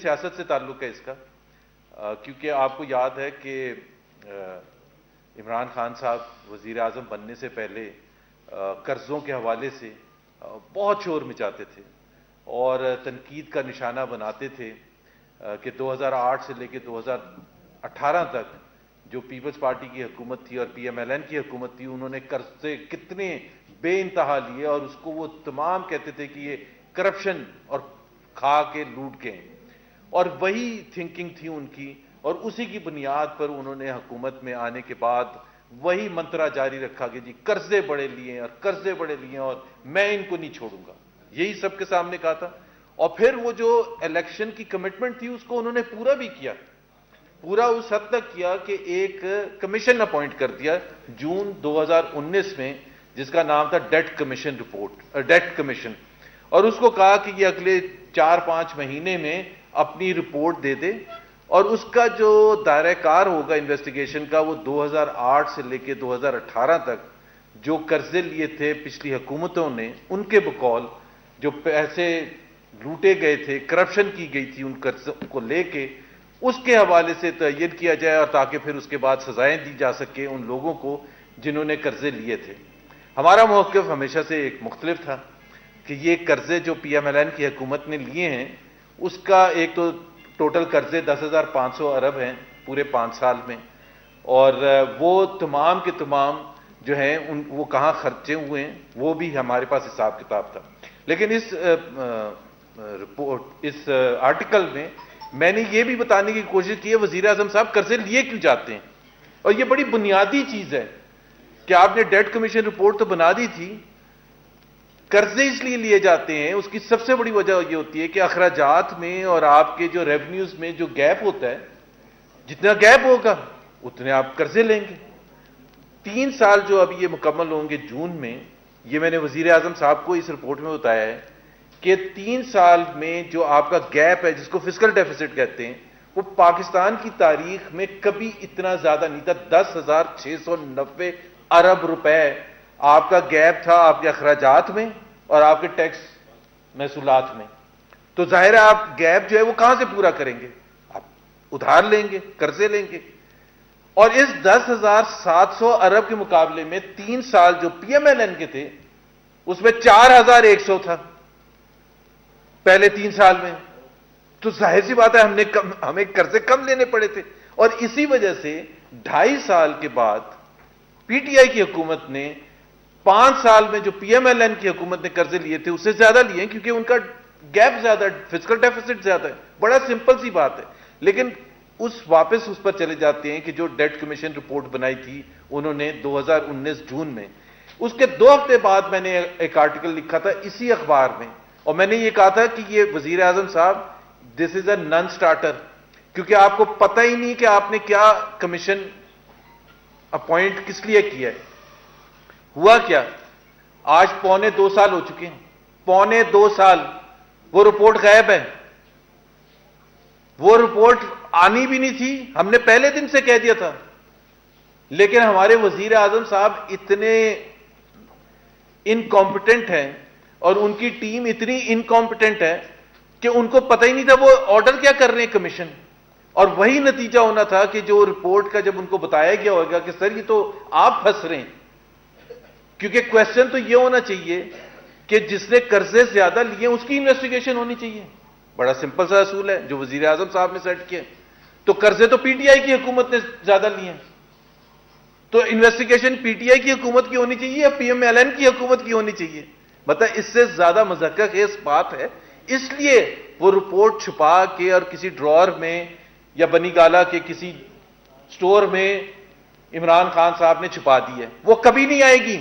سیاست سے تعلق ہے اس کا، کیونکہ آپ کو یاد ہے کہ عمران خان صاحب وزیر اعظم بننے سے پہلے قرضوں کے حوالے سے بہت شور مچاتے تھے اور تنقید کا نشانہ بناتے تھے کہ 2008 سے لے کے 2018 تک جو پیپلز پارٹی کی حکومت تھی اور پی ایم ایل این کی حکومت تھی، انہوں نے قرضے کتنے بے انتہا لیے اور اس کو وہ تمام کہتے تھے کہ یہ کرپشن اور کھا کے لوٹ کے ہیں، اور وہی تھنکنگ تھی ان کی، اور اسی کی بنیاد پر انہوں نے حکومت میں آنے کے بعد وہی منترا جاری رکھا کہ جی قرضے بڑے لیے اور قرضے بڑے لیے اور میں ان کو نہیں چھوڑوں گا، یہی سب کے سامنے کہا تھا۔ اور پھر وہ جو الیکشن کی کمٹمنٹ تھی اس کو انہوں نے پورا بھی کیا، پورا اس حد تک کیا کہ ایک کمیشن اپوائنٹ کر دیا جون 2019 میں، جس کا نام تھا ڈیٹ کمیشن، اور اس کو کہا کہ یہ اگلے 4-5 مہینے میں اپنی رپورٹ دے دے، اور اس کا جو دائرہ کار ہوگا انویسٹیگیشن کا وہ 2008 سے لے کے 2018 تک جو قرضے لیے تھے پچھلی حکومتوں نے، ان کے بقول جو پیسے لوٹے گئے تھے، کرپشن کی گئی تھی ان قرضوں کو لے کے، اس کے حوالے سے تعین کیا جائے، اور تاکہ پھر اس کے بعد سزائیں دی جا سکے ان لوگوں کو جنہوں نے قرضے لیے تھے۔ ہمارا موقف ہمیشہ سے ایک مختلف تھا کہ یہ قرضے جو پی ایم ایل این کی حکومت نے لیے ہیں، اس کا ایک تو ٹوٹل قرضے 10,500 ارب ہیں پورے 5 سال میں، اور وہ تمام کے تمام جو ہیں وہ کہاں خرچے ہوئے ہیں وہ بھی ہمارے پاس حساب کتاب تھا۔ لیکن اس آرٹیکل میں نے یہ بھی بتانے کی کوشش کی ہے وزیر اعظم صاحب قرضے لیے کیوں جاتے ہیں، اور یہ بڑی بنیادی چیز ہے کہ آپ نے ڈیٹ کمیشن رپورٹ تو بنا دی تھی، قرضے اس لیے لیے جاتے ہیں، اس کی سب سے بڑی وجہ یہ ہوتی ہے کہ اخراجات میں اور آپ کے جو ریونیوز میں جو گیپ ہوتا ہے، جتنا گیپ ہوگا اتنے آپ قرضے لیں گے۔ 3 سال جو اب یہ مکمل ہوں گے جون میں، یہ میں نے وزیر اعظم صاحب کو اس رپورٹ میں بتایا ہے کہ 3 سال میں جو آپ کا گیپ ہے جس کو فسکل ڈیفیسٹ کہتے ہیں، وہ پاکستان کی تاریخ میں کبھی اتنا زیادہ نہیں تھا۔ 10,690 ارب روپے آپ کا گیپ تھا آپ کے اخراجات میں اور آپ کے ٹیکس محصولات میں۔ تو ظاہر ہے آپ گیپ جو ہے وہ کہاں سے پورا کریں گے؟ آپ ادھار لیں گے، قرضے لیں گے، اور اس 10,700 ارب کے مقابلے میں 3 سال جو پی ایم ایل این کے تھے اس میں 4,100 تھا پہلے 3 سال میں۔ تو ظاہر سی بات ہے ہمیں قرضے کم لینے پڑے تھے، اور اسی وجہ سے 2.5 سال کے بعد پی ٹی آئی کی حکومت نے 5 سال میں جو پی ایم ایل این کی حکومت نے قرضے لیے تھے اس سے زیادہ لیے ہیں، کیونکہ ان کا گیپ زیادہ، فسکل ڈیفیسٹ زیادہ ہے۔ بڑا سمپل سی بات ہے، لیکن واپس اس پر چلے جاتے ہیں کہ جو ڈیٹ کمیشن رپورٹ بنائی تھی انہوں نے 2019 جون میں، اس کے 2 ہفتے بعد میں نے ایک آرٹیکل لکھا تھا اسی اخبار میں، اور میں نے یہ کہا تھا کہ یہ وزیر اعظم صاحب دس از اے نان سٹارٹر، کیونکہ آپ کو پتہ ہی نہیں کہ آپ نے کیا کمیشن اپوائنٹ کس لیے کیا ہے۔ ہوا کیا؟ آج 2.25 سال ہو چکے ہیں، 2.25 سال وہ رپورٹ غائب ہے۔ وہ رپورٹ آنی بھی نہیں تھی، ہم نے پہلے دن سے کہہ دیا تھا، لیکن ہمارے وزیر اعظم صاحب اتنے انکمپیٹنٹ ہیں اور ان کی ٹیم اتنی انکمپیٹنٹ ہے کہ ان کو پتہ ہی نہیں تھا وہ آرڈر کیا کر رہے ہیں کمیشن، اور وہی نتیجہ ہونا تھا کہ جو رپورٹ کا جب ان کو بتایا گیا ہوگا کہ سر یہ تو آپ پھنس رہے ہیں، کیونکہ کویسچن تو یہ ہونا چاہیے کہ جس نے قرضے زیادہ لیے اس کی انویسٹیگیشن ہونی چاہیے۔ بڑا سمپل سا اصول ہے جو وزیر اعظم صاحب نے سیٹ کیا، تو قرضے تو پی ٹی آئی کی حکومت نے زیادہ لیے ہیں، تو انویسٹیگیشن پی ٹی آئی کی حکومت کی ہونی چاہیے یا پی ایم ایل این کی حکومت کی ہونی چاہیے؟ مطلب اس سے زیادہ مضحکہ خیز بات ہے، اس لیے وہ رپورٹ چھپا کے اور کسی ڈرار میں یا بنی گالا کے کسی سٹور میں عمران خان صاحب نے چھپا دی ہے، وہ کبھی نہیں آئے گی،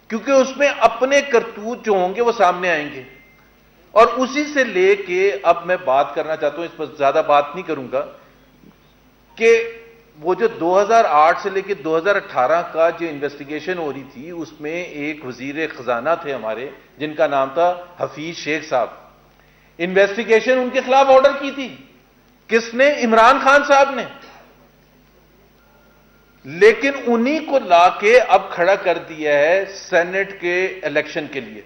کیونکہ اس میں اپنے کرتوت جو ہوں گے وہ سامنے آئیں گے۔ اور اسی سے لے کے اب میں بات کرنا چاہتا ہوں، اس پر زیادہ بات نہیں کروں گا، کہ وہ جو 2008 سے لے کے 2018 کا جو انویسٹیگیشن ہو رہی تھی اس میں ایک وزیر خزانہ تھے ہمارے جن کا نام تھا حفیظ شیخ صاحب۔ انویسٹیگیشن ان کے خلاف آرڈر کی تھی، کس نے؟ عمران خان صاحب نے، لیکن انہی کو لا کے اب کھڑا کر دیا ہے سینٹ کے الیکشن کے لیے۔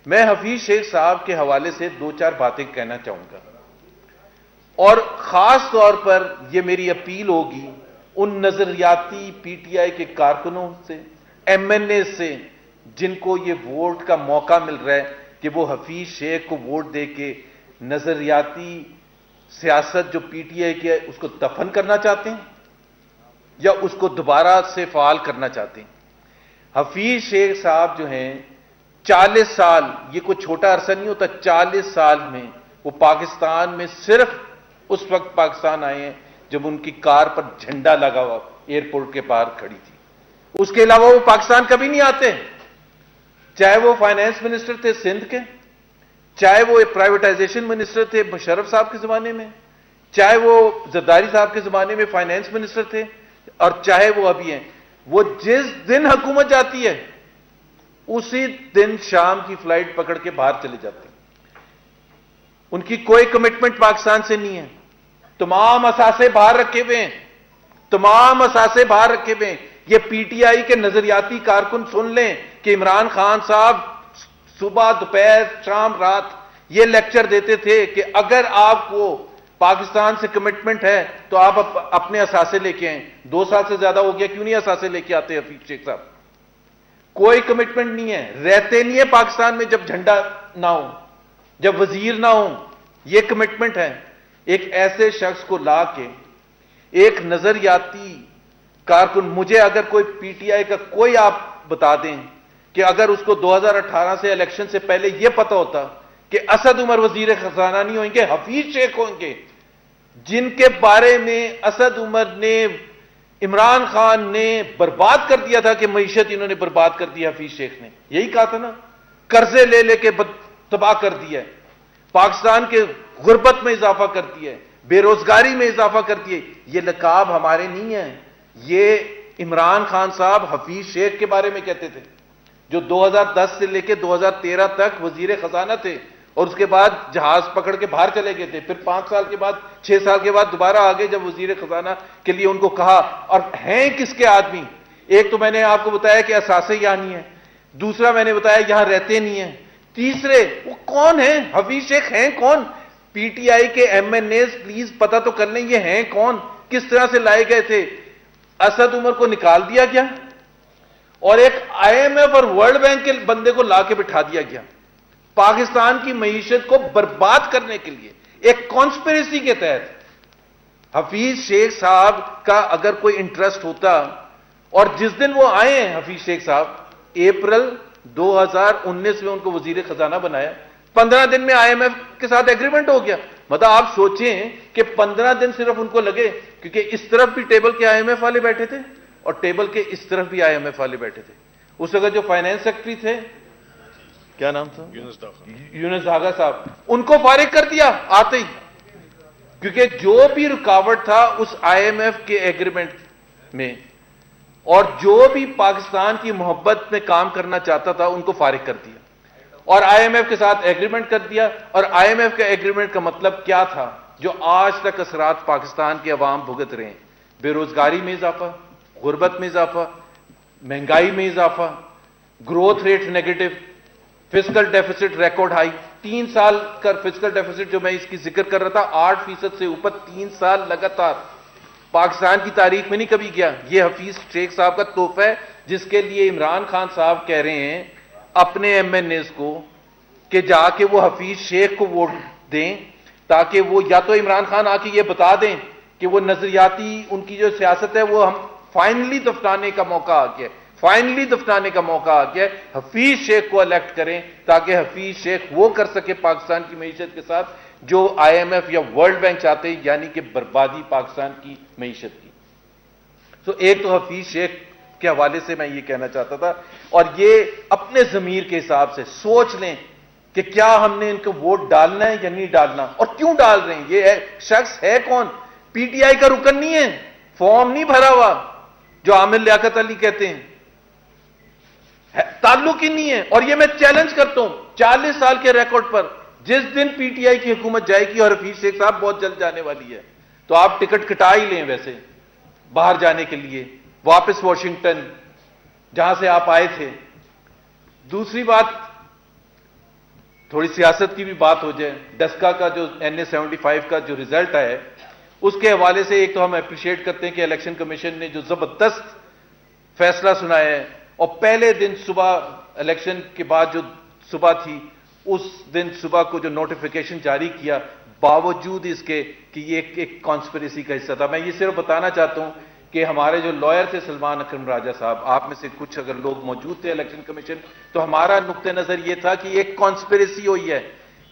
میں حفیظ شیخ صاحب کے حوالے سے 2-4 باتیں کہنا چاہوں گا۔ اور خاص طور پر یہ میری اپیل ہوگی ان نظریاتی پی ٹی آئی کے کارکنوں سے، ایم این اے سے، جن کو یہ ووٹ کا موقع مل رہا ہے کہ وہ حفیظ شیخ کو ووٹ دے کے نظریاتی سیاست جو پی ٹی آئی کی ہے اس کو دفن کرنا چاہتے ہیں یا اس کو دوبارہ سے فعال کرنا چاہتے ہیں۔ حفیظ شیخ صاحب جو ہیں 40 سال، یہ کوئی چھوٹا عرصہ نہیں ہوتا، 40 سال میں وہ پاکستان میں صرف اس وقت پاکستان آئے ہیں جب ان کی کار پر جھنڈا لگا ہوا ایئرپورٹ کے باہر کھڑی تھی۔ اس کے علاوہ وہ پاکستان کبھی نہیں آتے، چاہے وہ فائنانس منسٹر تھے سندھ کے، چاہے وہ پرائیویٹائزیشن منسٹر تھے مشرف صاحب کے زمانے میں، چاہے وہ زرداری صاحب کے زمانے میں فائنانس منسٹر تھے، اور چاہے وہ ابھی ہیں۔ وہ جس دن حکومت جاتی ہے اسی دن شام کی فلائٹ پکڑ کے باہر چلے جاتے ہیں۔ ان کی کوئی کمٹمنٹ پاکستان سے نہیں ہے، تمام اثاثے باہر رکھے ہوئے ہیں، تمام اثاثے باہر رکھے ہوئے ہیں۔ یہ پی ٹی آئی کے نظریاتی کارکن سن لیں کہ عمران خان صاحب صبح دوپہر شام رات یہ لیکچر دیتے تھے کہ اگر آپ کو پاکستان سے کمٹمنٹ ہے تو آپ اپنے اثاثے لے کے آئیں۔ 2 سال سے زیادہ ہو گیا، کیوں نہیں اثاثے لے کے آتے حفیظ شیخ صاحب؟ کوئی کمٹمنٹ نہیں ہے، رہتے نہیں ہے پاکستان میں جب جھنڈا نہ ہو، جب وزیر نہ ہو۔ یہ کمٹمنٹ ہے ایک ایسے شخص کو لا کے، ایک نظریاتی کارکن۔ مجھے اگر کوئی پی ٹی آئی کا کوئی آپ بتا دیں کہ اگر اس کو 2018 سے الیکشن سے پہلے یہ پتہ ہوتا کہ اسد عمر وزیر خزانہ نہیں ہوئیں گے، حفیظ شیخ ہوں گے، جن کے بارے میں اسد عمر نے، عمران خان نے برباد کر دیا تھا کہ معیشت انہوں نے برباد کر دی، حفیظ شیخ نے یہی کہا تھا نا، قرضے لے لے کے تباہ کر دیا ہے، پاکستان کے غربت میں اضافہ کر دیا ہے، بے روزگاری میں اضافہ کر دیا ہے۔ یہ لقاب ہمارے نہیں ہیں، یہ عمران خان صاحب حفیظ شیخ کے بارے میں کہتے تھے، جو 2010 سے لے کے 2013 تک وزیر خزانہ تھے، اور اس کے بعد جہاز پکڑ کے باہر چلے گئے تھے، پھر 5 سال کے بعد 6 سال کے بعد دوبارہ آگے جب وزیر خزانہ کے لیے ان کو کہا۔ اور ہیں کس کے آدمی؟ ایک تو میں نے آپ کو بتایا کہ اثاثے یہاں نہیں ہیں، دوسرا میں نے بتایا یہاں رہتے نہیں ہیں، تیسرے وہ کون ہیں؟ حفیظ شیخ ہیں کون؟ پی ٹی آئی کے ایم این ایز پلیز پتہ تو کر لیں یہ ہیں کون، کس طرح سے لائے گئے تھے۔ اسد عمر کو نکال دیا گیا اور ایک آئی ایم ایف اور ورلڈ بینک کے بندے کو لا کے بٹھا دیا گیا پاکستان کی معیشت کو برباد کرنے کے لیے، ایک کانسپریسی کے تحت۔ حفیظ شیخ صاحب کا اگر کوئی انٹرسٹ ہوتا، اور جس دن وہ آئے ہیں حفیظ شیخ صاحب، اپریل 2019 میں ان کو وزیر خزانہ بنایا، 15 دن میں آئی ایم ایف کے ساتھ ایگریمنٹ ہو گیا۔ مطلب آپ سوچیں کہ 15 دن صرف ان کو لگے، کیونکہ اس طرف بھی ٹیبل کے آئی ایم ایف والے بیٹھے تھے اور ٹیبل کے اس طرف بھی آئی ایم ایف والے بیٹھے تھے۔ اس وقت جو فائنانس سیکرٹری تھے، کیا نام تھا؟ یونس داغا صاحب، ان کو فارغ کر دیا آتے ہی، کیونکہ جو بھی رکاوٹ تھا اس آئی ایم ایف کے ایگریمنٹ میں، اور جو بھی پاکستان کی محبت میں کام کرنا چاہتا تھا ان کو فارغ کر دیا، اور آئی ایم ایف کے ساتھ ایگریمنٹ کر دیا۔ اور آئی ایم ایف کا ایگریمنٹ کا مطلب کیا تھا؟ جو آج تک اثرات پاکستان کے عوام بھگت رہے ہیں، بے روزگاری میں اضافہ، غربت میں اضافہ، مہنگائی میں اضافہ، growth rate negative, fiscal deficits record high, 3 سال کا فسکل ڈیفیسٹ جو میں اس کی ذکر کر رہا تھا 8% سے اوپر 3 سال لگاتار، پاکستان کی تاریخ میں نہیں کبھی گیا۔ یہ حفیظ شیخ صاحب کا تحفہ ہے، جس کے لیے عمران خان صاحب کہہ رہے ہیں اپنے ایم این ایز کو کہ جا کے وہ حفیظ شیخ کو ووٹ دیں، تاکہ وہ یا تو عمران خان آ کے یہ بتا دیں کہ وہ نظریاتی ان کی جو سیاست ہے وہ ہم فائنلی دفنانے کا موقع آ گیا، فائنلی دفنانے کا موقع آ گیا، حفیظ شیخ کو الیکٹ کریں تاکہ حفیظ شیخ وہ کر سکے پاکستان کی معیشت کے ساتھ جو آئی ایم ایف یا ورلڈ بینک چاہتے ہیں، یعنی کہ بربادی پاکستان کی معیشت کی۔ تو ایک تو حفیظ شیخ کے حوالے سے میں یہ کہنا چاہتا تھا، اور یہ اپنے ضمیر کے حساب سے سوچ لیں کہ کیا ہم نے ان کو ووٹ ڈالنا ہے یا نہیں ڈالنا، اور کیوں ڈال رہے ہیں۔ یہ شخص ہے کون؟ پی ٹی آئی کا رکن نہیں ہے، فارم نہیں بھرا ہوا جو عامر لیاقت علی کہتے ہیں، تعلق ہی نہیں ہے۔ اور یہ میں چیلنج کرتا ہوں 40 سال کے ریکارڈ پر، جس دن پی ٹی آئی کی حکومت جائے گی، اور حفیظ شیخ صاحب بہت جلد جانے والی ہے، تو آپ ٹکٹ کٹا ہی لیں ویسے باہر جانے کے لیے، واپس واشنگٹن جہاں سے آپ آئے تھے۔ دوسری بات، تھوڑی سیاست کی بھی بات ہو جائے. ڈسکا کا جو NA-75 کا جو ریزلٹ ہے اس کے حوالے سے ایک تو ہم اپریشیٹ کرتے ہیں کہ الیکشن کمیشن نے جو زبردست فیصلہ سنایا ہے, اور پہلے دن صبح الیکشن کے بعد جو صبح تھی اس دن صبح کو جو نوٹیفیکیشن جاری کیا, باوجود اس کے کہ یہ ایک کانسپریسی کا حصہ تھا. میں یہ صرف بتانا چاہتا ہوں کہ ہمارے جو لائر تھے سلمان اکرم راجہ صاحب, آپ میں سے کچھ اگر لوگ موجود تھے الیکشن کمیشن, تو ہمارا نقطہ نظر یہ تھا کہ ایک کانسپریسی ہوئی ہے.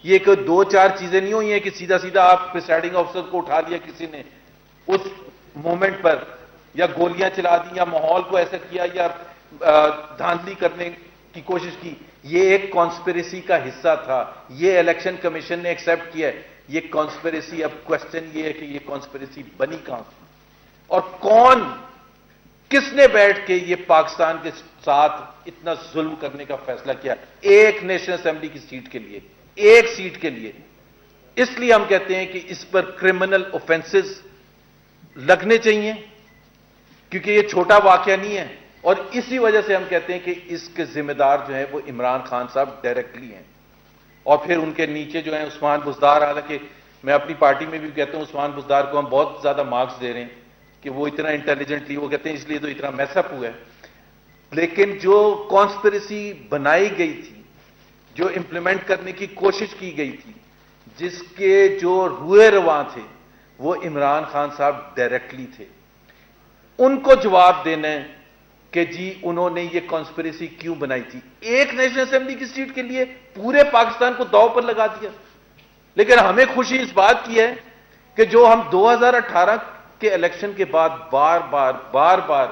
یہ کہ دو چار چیزیں نہیں ہوئی ہیں کہ سیدھا سیدھا آپ پریسائڈنگ آفیسر کو اٹھا لیا کسی نے اس مومنٹ پر, یا گولیاں چلا دی, یا ماحول کو ایسا کیا, یا دھاندلی کرنے کی کوشش کی. یہ ایک کانسپریسی کا حصہ تھا. یہ الیکشن کمیشن نے ایکسیپٹ کیا ہے. یہ کانسپریسی, اب کوسچن یہ ہے کہ یہ کانسپریسی بنی کہاں سے, اور کون, کس نے بیٹھ کے یہ پاکستان کے ساتھ اتنا ظلم کرنے کا فیصلہ کیا ایک نیشنل اسمبلی کی سیٹ کے لیے, ایک سیٹ کے لیے. اس لیے ہم کہتے ہیں کہ اس پر کرمنل اوفینسز لگنے چاہیے, کیونکہ یہ چھوٹا واقعہ نہیں ہے. اور اسی وجہ سے ہم کہتے ہیں کہ اس کے ذمہ دار جو ہیں وہ عمران خان صاحب ڈائریکٹلی ہیں, اور پھر ان کے نیچے جو ہیں عثمان بزدار. حالانکہ میں اپنی پارٹی میں بھی کہتا ہوں عثمان بزدار کو ہم بہت زیادہ مارکس دے رہے ہیں کہ وہ اتنا انٹیلیجنٹلی, وہ کہتے ہیں اس لیے تو اتنا میس اپ ہوا ہے. لیکن جو کانسپریسی بنائی گئی تھی, جو امپلیمنٹ کرنے کی کوشش کی گئی تھی, جس کے جو روئے رواں تھے, وہ عمران خان صاحب ڈائریکٹلی تھے. ان کو جواب دینا ہے کہ جی انہوں نے یہ کانسپریسی کیوں بنائی تھی. ایک نیشنل اسمبلی کی سیٹ کے لیے پورے پاکستان کو داؤ پر لگا دیا. لیکن ہمیں خوشی اس بات کی ہے کہ جو ہم 2018 کے الیکشن کے بعد بار بار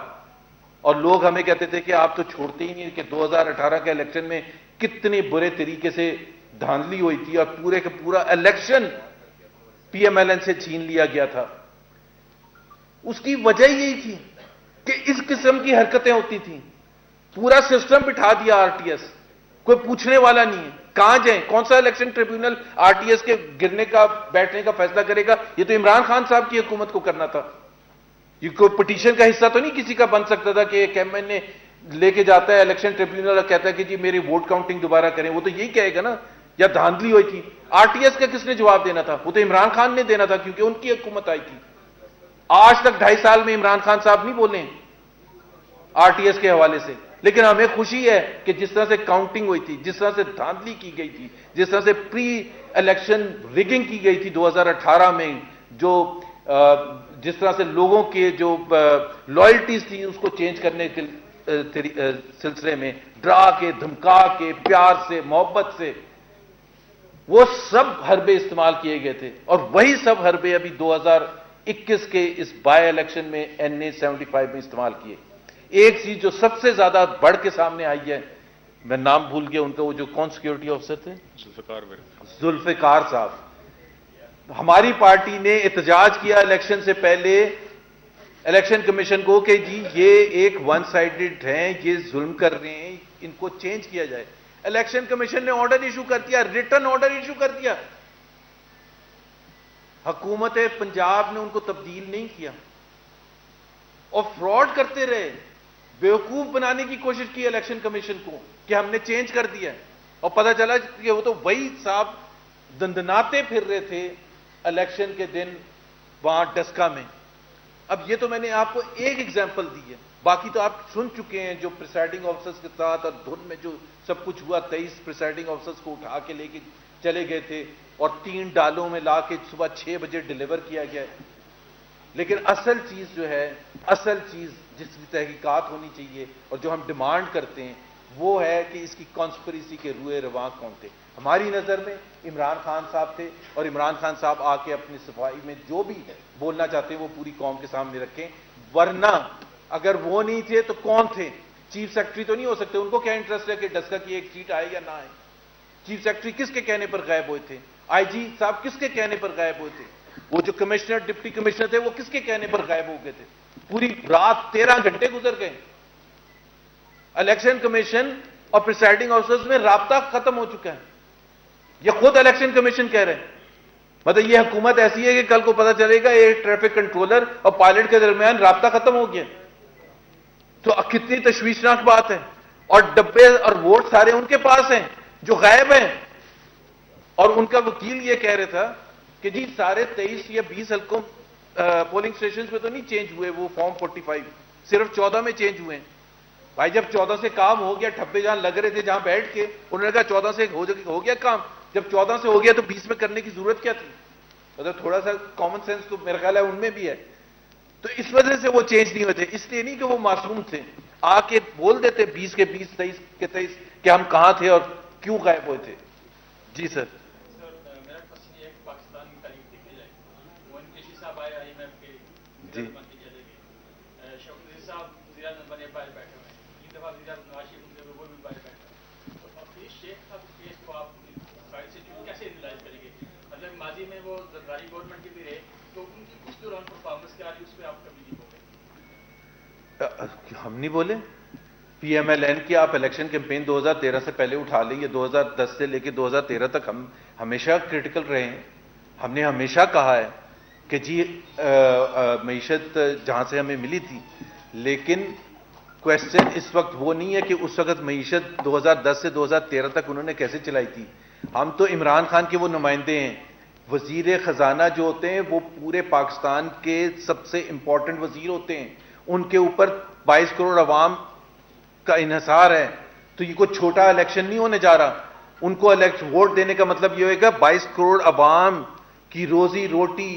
اور لوگ ہمیں کہتے تھے کہ آپ تو چھوڑتے ہی نہیں کہ 2018 کے الیکشن میں کتنے برے طریقے سے دھاندلی ہوئی تھی اور پورے کا پورا الیکشن PMLN سے چھین لیا گیا تھا. اس کی وجہ یہی تھی کہ اس قسم کی حرکتیں ہوتی تھیں. پورا سسٹم بٹھا دیا RTS, کوئی پوچھنے والا نہیں ہے. کہاں جائیں, کون سا الیکشن ٹریبیونل RTS کے گرنے کا بیٹھنے کا فیصلہ کرے گا؟ یہ تو عمران خان صاحب کی حکومت کو کرنا تھا. یہ کوئی پٹیشن کا حصہ تو نہیں کسی کا بن سکتا تھا کہ ایک MN لے کے جاتا ہے الیکشن ٹریبیونل اور کہتا ہے کہ جی میری ووٹ کاؤنٹنگ دوبارہ کریں. وہ تو یہی کہے گا نا, یا دھاندلی ہوئی تھی. RTS کا کس نے جواب دینا تھا؟ وہ تو عمران خان نے دینا تھا کیونکہ ان کی حکومت آئی تھی. آج تک 2.5 سال میں عمران خان صاحب نہیں بولے RTS کے حوالے سے. لیکن ہمیں خوشی ہے کہ جس طرح سے کاؤنٹنگ ہوئی تھی, جس طرح سے دھاندلی کی گئی تھی, جس طرح سے پری الیکشن ریگنگ کی گئی تھی 2018 میں, جو جس طرح سے لوگوں کے جو لائلٹیز تھی اس کو چینج کرنے کے سلسلے میں ڈرا کے, دھمکا کے, پیار سے, محبت سے, وہ سب حربے استعمال کیے گئے تھے. اور وہی سب حربے ابھی 2021 کے اس بائی الیکشن میں NA-75 میں استعمال کیے. ایک چیز جو سب سے زیادہ بڑھ کے سامنے آئی ہے, میں نام بھول گیا ان کا, وہ جو کون سیکورٹی آفیسر تھے, ذوالفقار صاحب. ہماری پارٹی نے احتجاج کیا الیکشن سے پہلے الیکشن کمیشن کو کہ جی یہ ایک ون سائیڈڈ ہیں, یہ ظلم کر رہے ہیں, ان کو چینج کیا جائے. الیکشن کمیشن نے آرڈر ایشو کر دیا, ریٹن آرڈر ایشو کر دیا. حکومت پنجاب نے ان کو تبدیل نہیں کیا اور فراڈ کرتے رہے, بیوقوف بنانے کی کوشش کی الیکشن کمیشن کو کہ ہم نے چینج کر دیا, اور پتہ چلا کہ وہ تو وہی صاحب دندناتے پھر رہے تھے الیکشن کے دن وہاں ڈسکا میں. اب یہ تو میں نے آپ کو ایک ایگزامپل دی ہے, باقی تو آپ سن چکے ہیں جو پریسائڈنگ آفیسرز کے ساتھ اور دھن میں جو سب کچھ ہوا. 23 پریسائڈنگ آفیسرز کو اٹھا کے لے کے چلے گئے تھے اور 3 ڈالوں میں لا کے صبح 6 بجے ڈیلیور کیا گیا. لیکن اصل چیز جو ہے, اصل چیز جس کی تحقیقات ہونی چاہیے اور جو ہم ڈیمانڈ کرتے ہیں وہ ہے کہ اس کی کانسپریسی کے روئے رواں کون تھے. ہماری نظر میں عمران خان صاحب تھے, اور عمران خان صاحب آ کے اپنی صفائی میں جو بھی بولنا چاہتے ہیں وہ پوری قوم کے سامنے رکھیں. ورنہ اگر وہ نہیں تھے تو کون تھے؟ چیف سیکرٹری تو نہیں ہو سکتے. ان کو کیا انٹرسٹ ہے کہ ڈسکا کی ایک سیٹ آئے یا نہ آئے؟ چیف سیکرٹری کس کے کہنے پر غائب ہوئے تھے؟ IG صاحب کس کے کہنے پر غائب ہوئے تھے؟ وہ جو کمشنر ڈپٹی کمشنر تھے وہ کس کے کہنے پر غائب ہو گئے تھے؟ پوری رات 13 گھنٹے گزر گئے. الیکشن کمیشن اور پریسائڈنگ آفیسرز میں رابطہ ختم ہو چکا ہے. یہ خود الیکشن کمیشن کہہ رہے ہیں. مطلب یہ حکومت ایسی ہے کہ کل کو پتہ چلے گا ایک ٹریفک کنٹرولر اور پائلٹ کے درمیان رابطہ ختم ہو گیا. تو کتنی تشویشناک بات ہے. اور ڈبے اور ووٹ سارے ان کے پاس ہیں جو غائب ہیں. اور ان کا وکیل یہ کہہ رہا تھا کہ جی سارے 23 یا 20 حلقوں پولنگ اسٹیشن پہ تو نہیں چینج ہوئے وہ فارم 45، صرف 14 میں چینج ہوئے ہیں۔ بھائی جب 14 سے کام ہو گیا، ٹھپے جہاں لگ رہے تھے جہاں بیٹھ کے، انہوں نے کہا 14 سے ہو گیا کام، جب 14 سے ہو گیا تو 20 میں کرنے کی ضرورت کیا تھی؟ مطلب تھوڑا سا کامن سینس تو میرا خیال ہے ان میں بھی ہے۔ تو اس وجہ سے وہ چینج نہیں ہوتے، اس لیے نہیں کہ وہ معصوم تھے، آ کے بول دیتے 20 کے 20، 23 کے 23 کہ ہم کہاں تھے اور کیوں غائب ہوئے تھے۔ جی سر۔ میرا کوشچن یہ ہے کہ پاکستان کی تاریخ دیکھی جائے، موین قریشی صاحب آئے IMF کے جی شوکت نذیر صاحب وزیر اعظم بنے باہر بیٹھے ہوئے ہیں، 3 دفعہ وزیر اعظم نواز شریف ان کے وہ بھی باہر بیٹھے ہیں، تو حفیظ شیخ صاحب کیس کو آپ سائڈ سے کیسے اینالائز کریں گے؟ مطلب ماضی میں وہ زرداری گورنمنٹ کے بھی رہے، تو ان کی اس دوران پرفارمنس کیا رہی اس پہ آپ کبھی نہیں بولے؟ ہم نہیں بولے۔ PMLN کی آپ الیکشن کیمپین 2013 سے پہلے اٹھا لیں، یہ 2010 سے لے کے 2013 تک ہم ہمیشہ کرٹیکل رہے ہیں۔ ہم نے ہمیشہ کہا ہے کہ جی معیشت جہاں سے ہمیں ملی تھی، لیکن کویسچن اس وقت وہ نہیں ہے کہ اس وقت معیشت 2010 سے 2013 تک انہوں نے کیسے چلائی تھی۔ ہم تو عمران خان کے وہ نمائندے ہیں۔ وزیر خزانہ جو ہوتے ہیں وہ پورے پاکستان کے سب سے امپورٹنٹ وزیر ہوتے ہیں، ان کے اوپر 22 کروڑ عوام کا انحصار ہے، تو یہ کوئی چھوٹا الیکشن نہیں ہونے جا رہا۔ ان کو ووٹ دینے کا مطلب یہ ہوئے گا 22 کروڑ عوام کی روزی روٹی،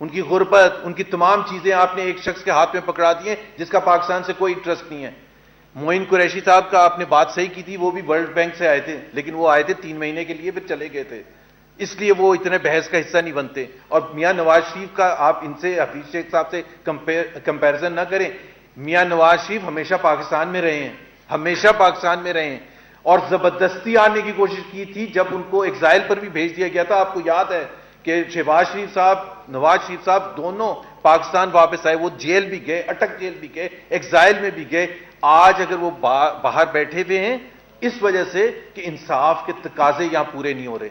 ان کی غربت، ان کی تمام چیزیں آپ نے ایک شخص کے ہاتھ میں پکڑا دی ہیں جس کا پاکستان سے کوئی انٹرسٹ نہیں ہے۔ موین قریشی صاحب کا آپ نے بات صحیح کی تھی، وہ بھی ورلڈ بینک سے آئے تھے، لیکن وہ آئے تھے 3 مہینے کے لیے پھر چلے گئے تھے، اس لیے وہ اتنے بحث کا حصہ نہیں بنتے۔ اور میاں نواز شریف کا آپ ان سے حفیظ شیخ صاحب سے کمپیرزن نہ کریں۔ میاں نواز شریف ہمیشہ پاکستان میں رہے ہیں، ہمیشہ پاکستان میں رہے ہیں، اور زبردستی آنے کی کوشش کی تھی جب ان کو ایگزائل پر بھی بھیج دیا گیا تھا۔ آپ کو یاد ہے کہ شہباز شریف صاحب، نواز شریف صاحب دونوں پاکستان واپس آئے، وہ جیل بھی گئے، اٹک جیل بھی گئے، ایگزائل میں بھی گئے۔ آج اگر وہ باہر بیٹھے ہوئے ہیں اس وجہ سے کہ انصاف کے تقاضے یہاں پورے نہیں ہو رہے۔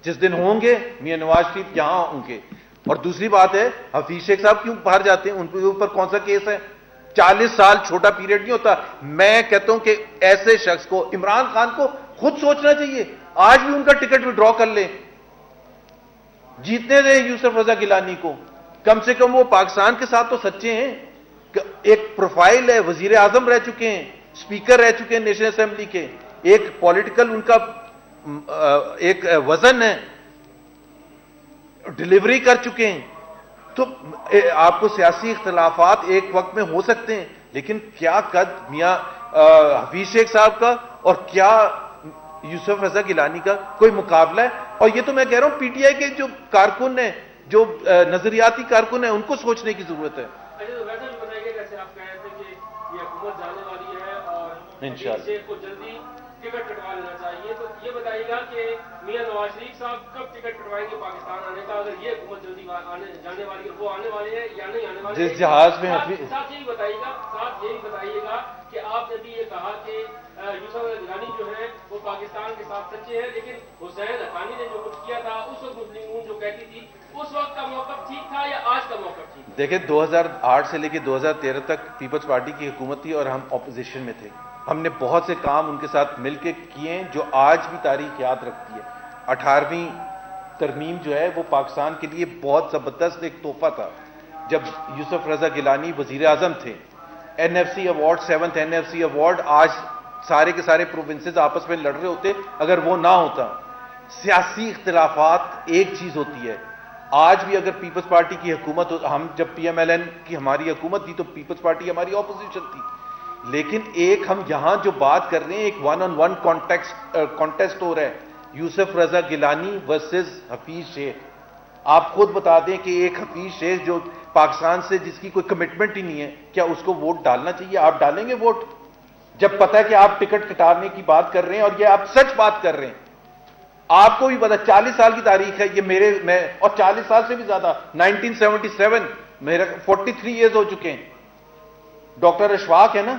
جس دن ہوں گے میاں نواز شریف یہاں ہوں گے۔ اور دوسری بات ہے، حفیظ شیخ صاحب کیوں باہر جاتے ہیں؟ ان کے اوپر کون سا کیس ہے؟ 40 سال چھوٹا پیریڈ نہیں ہوتا۔ میں کہتا ہوں کہ ایسے شخص کو، عمران خان کو خود سوچنا چاہیے، آج بھی ان کا ٹکٹ وڈرا کر لیں، جیتنے دیں یوسف رضا گیلانی کو۔ کم سے کم وہ پاکستان کے ساتھ تو سچے ہیں، ایک پروفائل ہے، وزیر اعظم رہ چکے ہیں، اسپیکر رہ چکے ہیں نیشنل اسمبلی کے، ایک پولیٹیکل ان کا ایک وزن ہے، ڈلیوری کر چکے ہیں۔ تو آپ کو سیاسی اختلافات ایک وقت میں ہو سکتے ہیں، لیکن کیا قد میاں حفیظ شیخ صاحب کا اور کیا یوسف رضا گیلانی کا کوئی مقابلہ ہے؟ اور یہ تو میں کہہ رہا ہوں PTI کے جو کارکن ہیں، جو نظریاتی کارکن ہیں، ان کو سوچنے کی ضرورت ہے۔ اچھا، تو ویسا بھی بتائیے، جیسے آپ کہہ رہے تھے کہ یہ حکومت جانے والی ہے اور انشاءاللہ شیخ کو جلدی ٹکٹ کٹوا لینا چاہیے، تو یہ بتائیے گا کہ میاں نواز شریف صاحب کب ٹکٹ کٹوائیں گے پاکستان آنے کا؟ اگر یہ حکومت جلدی جانے والی ہے، وہ آنے والے ہیں یا نہیں آنے والے؟ جس جہاز میں ساتھ یہی بتائیے گا کہ آپ نے بھی یہ کہا کہ یوسف گیلانی جو ہے وہ پاکستان کے ساتھ سچے ہیں، لیکن حسین حقانی نے جو کچھ کیا تھا اس وقت مسلم لیگ جو کہتی تھی اس وقت کا موقف ٹھیک تھا یا آج کا موقف ٹھیک؟ دیکھیں 2008 سے لے کے 2013 تک پیپلز پارٹی کی حکومت تھی اور ہم اپوزیشن میں تھے۔ ہم نے بہت سے کام ان کے ساتھ مل کے کیے ہیں جو آج بھی تاریخ یاد رکھتی ہے۔ 18ویں ترمیم جو ہے وہ پاکستان کے لیے بہت زبردست ایک تحفہ تھا۔ جب یوسف رضا گیلانی وزیر اعظم تھے، NFC award, 7th NFC award, آج سارے کے سارے پروونسز آپس میں لڑ رہے ہوتے اگر وہ نہ ہوتا۔ سیاسی اختلافات ایک چیز ہوتی ہے، آج بھی اگر پیپلز پارٹی کی حکومت، ہم جب PMLN کی ہماری حکومت تھی تو پیپلز پارٹی ہماری اپوزیشن تھی، لیکن ایک ہم یہاں جو بات کر رہے ہیں ایک 1-on-1 کانٹیسٹ ہو رہا ہے، یوسف رضا گیلانی ورسز حفیظ شیخ۔ آپ خود بتا دیں کہ ایک حفیظ شیخ جو پاکستان سے جس کی کوئی کمٹمنٹ ہی نہیں ہے، کیا اس کو ووٹ ڈالنا چاہیے؟ آپ ڈالیں گے ووٹ جب پتہ ہے کہ آپ ٹکٹ کٹانے کی بات کر رہے ہیں اور یہ آپ سچ بات کر رہے ہیں؟ آپ کو بھی پتا 40 سال کی تاریخ ہے یہ میں اور 40 سال سے بھی زیادہ، 1977 میرے 43 ایئرز ہو چکے ہیں۔ ڈاکٹر اشفاق ہے نا،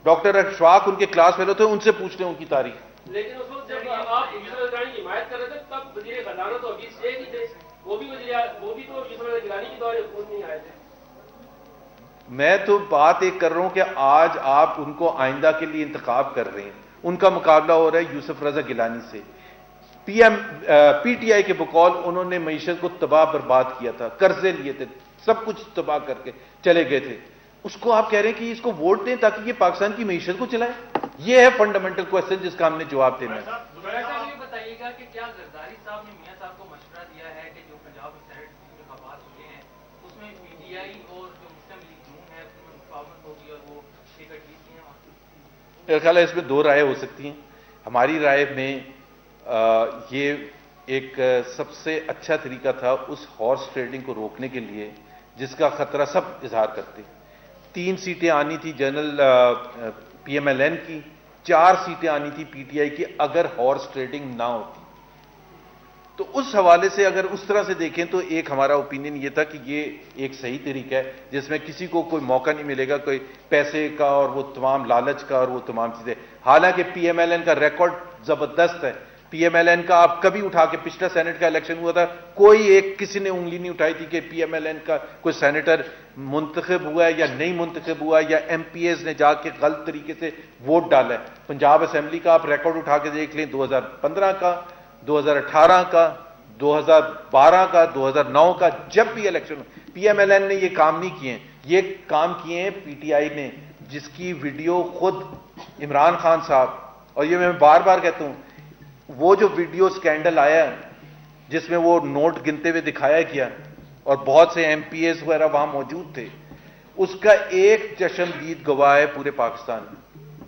ڈاکٹر اشفاق ان کے کلاس فیلو تھے، ان سے پوچھ لیں ان کی تاریخ۔ لیکن اس وقت جب آپ یوسف گیلانی کی حمایت کر رہے تھے تب وزیر خزانہ تو حفیظ شیخ ہی تھے، وہ بھی تو یوسف گیلانی کی دور حکومت نہیں آئے تھے۔ میں تو بات ایک کر رہا ہوں کہ آج آپ ان کو آئندہ کے لیے انتخاب کر رہے ہیں، ان کا مقابلہ ہو رہا ہے یوسف رضا گیلانی سے۔ پی ٹی آئی کے بقول انہوں نے معیشت کو تباہ برباد کیا تھا، قرضے لیے تھے، سب کچھ تباہ کر کے چلے گئے تھے. اس کو آپ کہہ رہے ہیں کہ اس کو ووٹ دیں تاکہ یہ پاکستان کی معیشت کو چلائے. یہ ہے فنڈامنٹل کوشچن جس کا ہم نے جواب دینا ہے. صاحب یہ بتائیے گا کہ کیا زرداری صاحب نے میاں صاحب کو مشورہ دیا ہے کہ جو پنجاب میں سینٹ انتخابات ہوئے ہیں اس میں پی ٹی آئی اور جو مسلم لیگ نون ہے اس میں مقابلت ہوگی اور وہ ٹکٹ جیتتی ہیں وہاں؟ میرا خیال ہے اس میں دو رائے ہو سکتی ہیں. ہماری رائے میں یہ ایک سب سے اچھا طریقہ تھا اس ہارس ٹریڈنگ کو روکنے کے لیے جس کا خطرہ سب اظہار کرتے. 3 سیٹیں آنی تھی general P M L N کی، 4 سیٹیں آنی تھی پی ٹی آئی کی اگر ہارس ٹریڈنگ نہ ہوتی. تو اس حوالے سے اگر اس طرح سے دیکھیں تو ایک ہمارا اوپینین یہ تھا کہ یہ ایک صحیح طریقہ ہے جس میں کسی کو کوئی موقع نہیں ملے گا کوئی پیسے کا اور وہ تمام لالچ کا اور وہ تمام چیزیں. حالانکہ پی ایم ایل این کا ریکارڈ زبردست ہے. پی ایم ایل این کا آپ کبھی اٹھا کے پچھلا سینٹ کا الیکشن ہوا تھا کوئی ایک کسی نے انگلی نہیں اٹھائی تھی کہ پی ایم ایل این کا کوئی سینیٹر منتخب ہوا ہے یا نہیں منتخب ہوا ہے یا ایم پی ایز نے جا کے غلط طریقے سے ووٹ ڈالا ہے. پنجاب اسمبلی کا آپ ریکارڈ اٹھا کے دیکھ لیں 2015 کا، 2018 کا، 2012 کا، 2009 کا، جب بھی election P M L N نے یہ کام نہیں کیے ہیں. یہ کام کیے ہیں پی ٹی آئی نے جس کی ویڈیو خود عمران خان صاحب، اور یہ میں بار بار کہتا ہوں وہ جو ویڈیو سکینڈل آیا جس میں وہ نوٹ گنتے ہوئے دکھایا گیا اور بہت سے ایم پی ایز وغیرہ وہاں موجود تھے، اس کا ایک چشمدید گواہ ہے پورے پاکستان میں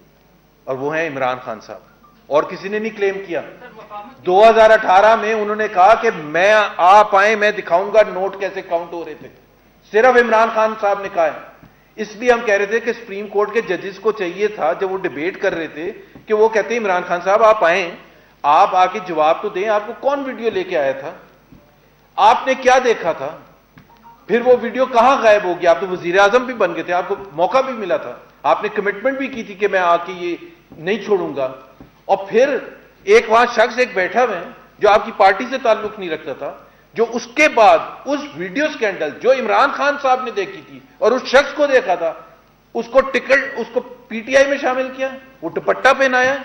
اور وہ ہیں عمران خان صاحب. اور کسی نے نہیں کلیم کیا. 2018 میں انہوں نے کہا کہ میں آپ آئیں میں دکھاؤں گا نوٹ کیسے کاؤنٹ ہو رہے تھے. صرف عمران خان صاحب نے کہا ہے. اس لیے ہم کہہ رہے تھے کہ سپریم کورٹ کے ججز کو چاہیے تھا جب وہ ڈیبیٹ کر رہے تھے کہ وہ کہتے ہیں عمران خان صاحب آپ آئیں، آپ آ کے جواب تو دیں، آپ کو کون ویڈیو لے کے آیا تھا، آپ نے کیا دیکھا تھا، پھر وہ ویڈیو کہاں غائب ہو گیا. آپ تو وزیر اعظم بھی بن گئے تھے، آپ کو موقع بھی ملا تھا، آپ نے کمٹمنٹ بھی کی تھی کہ میں آ کے یہ نہیں چھوڑوں گا. اور پھر ایک وہاں شخص ایک بیٹھا ہوئے جو آپ کی پارٹی سے تعلق نہیں رکھتا تھا، جو اس کے بعد اس ویڈیو سکینڈل جو عمران خان صاحب نے دیکھی تھی اور اس شخص کو دیکھا تھا اس کو ٹکٹ اس کو پی ٹی آئی میں شامل کیا، وہ دوپٹہ پہنایا،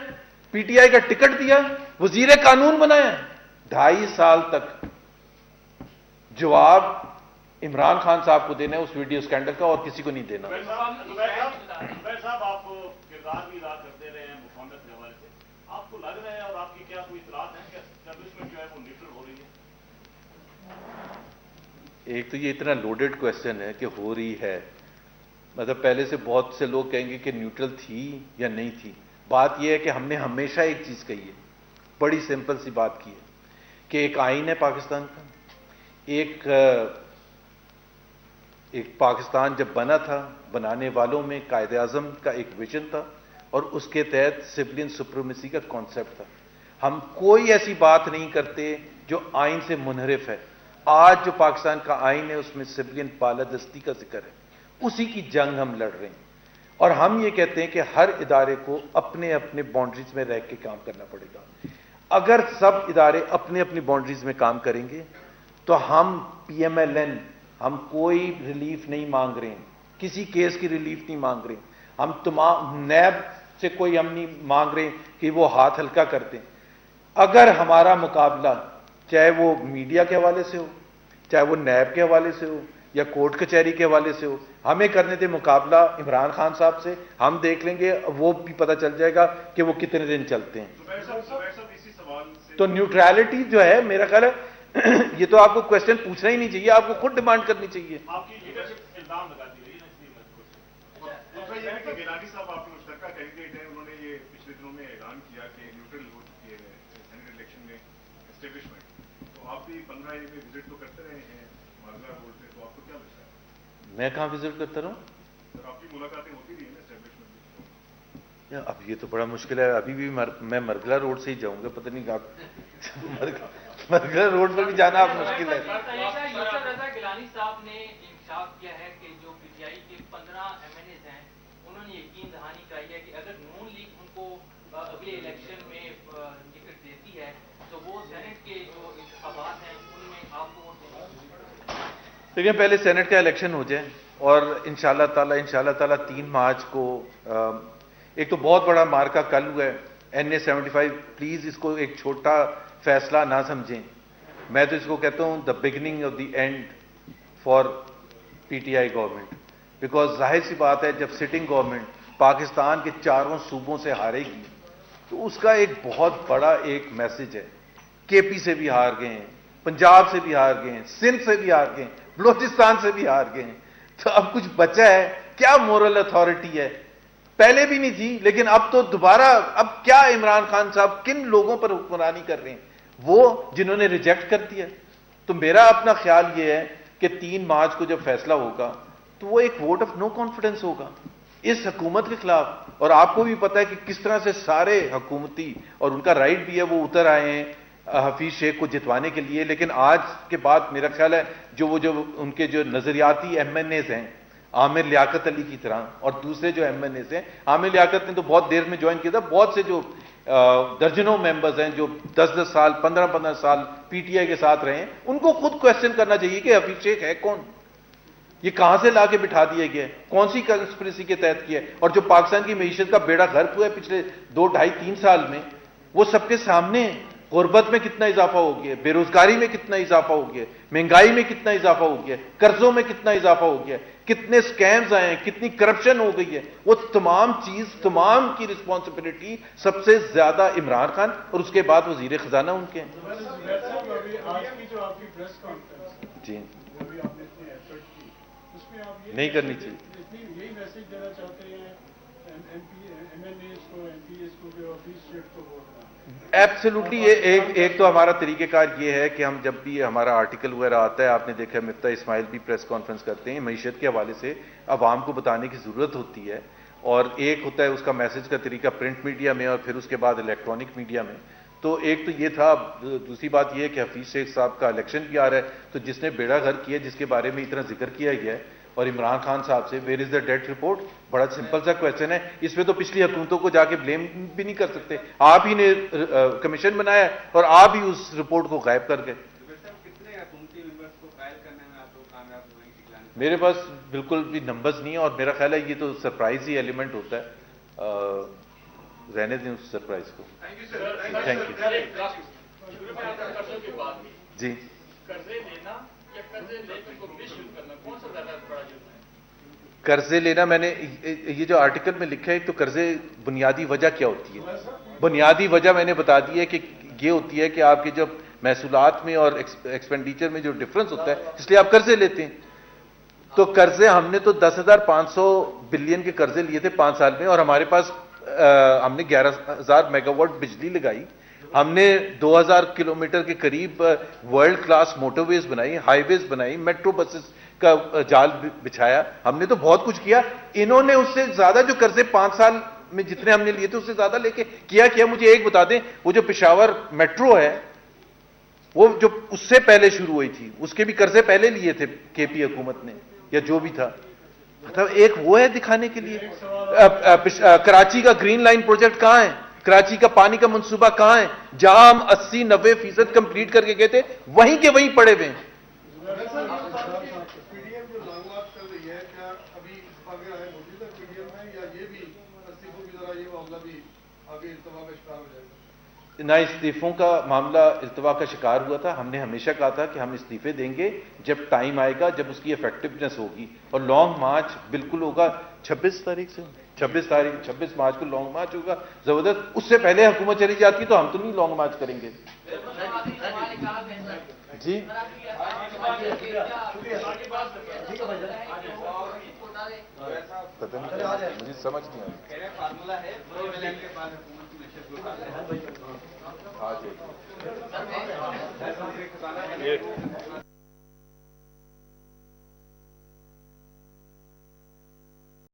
پی ٹی آئی کا ٹکٹ دیا، وزیر قانون بنایا. 2.5 سال تک جواب عمران خان صاحب کو دینا ہے اس ویڈیو سکینڈل کا اور کسی کو نہیں دینا. زبیر صاحب آپ کردار بھی ادا کرتے رہے ہیں مفاہمت کے حوالے سے، آپ کو لگ رہا ہے اور آپ کی کیا کوئی اطلاعات ہیں کہ اسٹیبلشمنٹ جو ہے وہ نیوٹرل ہو رہی ہے؟ ایک تو یہ اتنا لوڈڈ کوشچن ہے کہ ہو رہی ہے، مطلب پہلے سے بہت سے لوگ کہیں گے کہ نیوٹرل تھی یا نہیں تھی. بات یہ ہے کہ ہم نے ہمیشہ ایک چیز کہی ہے، بڑی سمپل سی بات کی ہے کہ ایک آئین ہے پاکستان کا، ایک پاکستان جب بنا تھا بنانے والوں میں قائد اعظم کا ایک ویژن تھا اور اس کے تحت سویلین سپریمیسی کا کانسیپٹ تھا. ہم کوئی ایسی بات نہیں کرتے جو آئین سے منحرف ہے. آج جو پاکستان کا آئین ہے اس میں سویلین بالادستی کا ذکر ہے، اسی کی جنگ ہم لڑ رہے ہیں. اور ہم یہ کہتے ہیں کہ ہر ادارے کو اپنے اپنے باؤنڈریز میں رہ کے کام کرنا پڑے گا. اگر سب ادارے اپنے اپنی باؤنڈریز میں کام کریں گے تو ہم پی ایم ایل این ہم کوئی ریلیف نہیں مانگ رہے ہیں، کسی کیس کی ریلیف نہیں مانگ رہے ہیں، ہم تمام نیب سے کوئی ہم نہیں مانگ رہے کہ وہ ہاتھ ہلکا کر دیں. اگر ہمارا مقابلہ چاہے وہ میڈیا کے حوالے سے ہو، چاہے وہ نیب کے حوالے سے ہو یا کورٹ کچہری کے حوالے سے ہو، ہمیں کرنے دے مقابلہ عمران خان صاحب سے، ہم دیکھ لیں گے، وہ بھی پتہ چل جائے گا کہ وہ کتنے دن چلتے ہیں. زبیر صاحب اسی سوال سے تو نیوٹرالٹی جو ہے میرا خیال ہے یہ تو آپ کو کوشچن پوچھنا ہی نہیں چاہیے، آپ کو خود ڈیمانڈ کرنی چاہیے. آپ کی لیڈرشپ الزام لگاتی رہی ہے نا، اس لیے میں دوسرا یہ ہے کہ گیلانی صاحب آپ کے مشترکہ کینڈیڈیٹ ہیں، انہوں نے یہ پچھلے دنوں میں اعلان کیا کہ نیوٹرل ہو چکی ہے سینیٹ الیکشن میں اسٹیبلشمنٹ. تو آپ بھی 15 میں وزٹ تو کرتے رہے ہیں مارگلا روڈ پہ، تو آپ کو کیا لگتا ہے؟ میں کہاں وزٹ کرتا رہا ہوں؟ سر آپ کی ملاقاتیں ہوتی رہی ہیں نا اسٹیبلشمنٹ میں. اب یہ تو بڑا مشکل ہے، ابھی بھی میں مرگلا روڈ سے ہی جاؤں گا، پتہ نہیں آپ مرگلا روڈ پر بھی جانا آپ مشکل ہے. یوسف رضا گیلانی صاحب نے انکشاف کیا ہے کہ جو پی ٹی آئی کے 15 ایم این ایز ہیں انہوں نے یقین دہانی کرائی ہے کہ اگر نون لیگ ان کو اگلے الیکشن میں ٹکٹ دیتی ہے تو وہ سینٹ کے جو انتخابات ہیں ان میں آپ کو ووٹ دیں گے. دیکھیں پہلے سینٹ کا الیکشن ہو جائے اور انشاءاللہ تعالی 3 مارچ کو ایک تو بہت بڑا مارکا کل ہوا ہے، این اے 75. پلیز اس کو ایک چھوٹا فیصلہ نہ سمجھیں. میں تو اس کو کہتا ہوں the beginning of the end for P T I government. Because ظاہر سی بات ہے جب سٹنگ گورنمنٹ پاکستان کے چاروں صوبوں سے ہارے گی تو اس کا ایک بہت بڑا ایک میسج ہے. کے پی سے بھی ہار گئے ہیں, پنجاب سے بھی ہار گئے ہیں, سندھ سے بھی ہار گئے ہیں, بلوچستان سے بھی ہار گئے ہیں. تو اب کچھ بچا ہے کیا؟ مورل اتھارٹی ہے. پہلے بھی نہیں تھی لیکن اب تو دوبارہ. اب کیا عمران خان صاحب کن لوگوں پر حکمرانی کر رہے ہیں؟ وہ جنہوں نے ریجیکٹ کر دیا. تو میرا اپنا خیال یہ ہے کہ 3 مارچ کو جب فیصلہ ہوگا تو وہ ایک ووٹ آف نو کانفیڈنس ہوگا اس حکومت کے خلاف. اور آپ کو بھی پتا ہے کہ کس طرح سے سارے حکومتی, اور ان کا رائٹ بھی ہے, وہ اتر آئے ہیں حفیظ شیخ کو جتوانے کے لیے. لیکن آج کے بعد میرا خیال ہے جو ان کے جو نظریاتی ایم این ایز ہیں عامر لیاقت علی کی طرح, اور دوسرے جو ایم این ایز ہیں, عامر لیاقت نے تو بہت دیر میں جوائن کیا تھا, بہت سے جو درجنوں ممبرز ہیں جو 10-10 سال 15-15 سال پی ٹی آئی کے ساتھ رہے ہیں, ان کو خود کویسچن کرنا چاہیے کہ حفیظ شیخ ہے کون, یہ کہاں سے لا کے بٹھا دیا گیا ہے, کون سی کنسپریسی کے تحت کیا ہے. اور جو پاکستان کی معیشت کا بیڑا غرق ہوا ہے پچھلے 2-2.5-3 سال میں, وہ سب کے سامنے ہے. غربت میں کتنا اضافہ ہو گیا, بے روزگاری میں کتنا اضافہ ہو گیا, مہنگائی میں کتنا اضافہ ہو گیا, قرضوں میں کتنا اضافہ ہو گیا, کتنے سکیمز آئے ہیں, کتنی کرپشن ہو گئی ہے. وہ تمام چیز, تمام کی رسپانسبلٹی سب سے زیادہ عمران خان اور اس کے بعد وزیر خزانہ ان کے ہیں. جی نہیں کرنی چاہیے. یہی میسج دینا چاہتے ہیں ایم این ایز کو, ایم پی ایز کو, حفیظ شیخ کو ووٹ. ایبسلیوٹلی. ایک تو ہمارا طریقہ کار یہ ہے کہ ہم جب بھی ہمارا آرٹیکل وغیرہ آتا ہے, آپ نے دیکھا مفتاح اسماعیل بھی پریس کانفرنس کرتے ہیں, معیشت کے حوالے سے عوام کو بتانے کی ضرورت ہوتی ہے. اور ایک ہوتا ہے اس کا میسج کا طریقہ پرنٹ میڈیا میں, اور پھر اس کے بعد الیکٹرانک میڈیا میں. تو ایک تو یہ تھا. دوسری بات یہ ہے کہ حفیظ شیخ صاحب کا الیکشن بھی آ رہا ہے, تو جس نے بیڑا غرق کیا, جس کے بارے میں اتنا ذکر کیا گیا ہے, اور عمران خان صاحب سے where is the date report, بڑا سمپل سا کویشچن ہے. اس میں تو پچھلی حکومتوں کو جا کے بلیم بھی نہیں کر سکتے. آپ ہی نے کمیشن بنایا اور آپ ہی اس رپورٹ کو غائب کر گئے. میرے پاس بالکل بھی نمبرز نہیں ہے, اور میرا خیال ہے یہ تو سرپرائز ہی ایلیمنٹ ہوتا ہے. رہنے دیں اس سرپرائز کو. Thank you. جی قرضے لینا, میں نے یہ جو آرٹیکل میں لکھا ہے, ایک تو قرضے بنیادی وجہ کیا ہوتی ہے. بنیادی وجہ میں نے بتا دی ہے کہ یہ ہوتی ہے کہ آپ کے جب محصولات میں اور ایکسپینڈیچر میں جو ڈفرنس ہوتا ہے, اس لیے آپ قرضے لیتے ہیں. تو قرضے ہم نے تو 10,500 بلین کے قرضے لیے تھے 5 سال میں, اور ہمارے پاس ہم نے 11,000 میگا واٹ بجلی لگائی, ہم نے 2,000 کلومیٹر کے قریب ورلڈ کلاس موٹر ویز بنائی, ہائی ویز بنائی, میٹرو بسز کا جال بچھایا. ہم نے تو بہت کچھ کیا. انہوں نے اس سے زیادہ جو قرضے 5 سال میں جتنے ہم نے لیے تھے اس سے زیادہ لے کے کیا. مجھے ایک بتا دیں, وہ جو پشاور میٹرو ہے وہ جو اس سے پہلے شروع ہوئی تھی, اس کے بھی قرضے پہلے لیے تھے کے پی حکومت نے, یا جو بھی تھا. مطلب ایک وہ ہے دکھانے کے لیے. کراچی کا گرین لائن پروجیکٹ کہاں ہے؟ کراچی کا پانی کا منصوبہ کہاں ہے؟ جہاں ہم 80-90% کمپلیٹ کر کے گئے تھے, وہیں کے وہیں پڑے ہوئے ہیں. نہ استعفوں کا معاملہ التوا کا شکار ہوا تھا. ہم نے ہمیشہ کہا تھا کہ ہم استعفے دیں گے جب ٹائم آئے گا, جب اس کی افیکٹونیس ہوگی. اور لانگ مارچ بالکل ہوگا 26 مارچ کو لانگ مارچ ہوگا زبردست. اس سے پہلے حکومت چلی جاتی تو ہم تو نہیں لانگ مارچ کریں گے. جی پتہ نہیں, مجھے سمجھ نہیں آ رہی.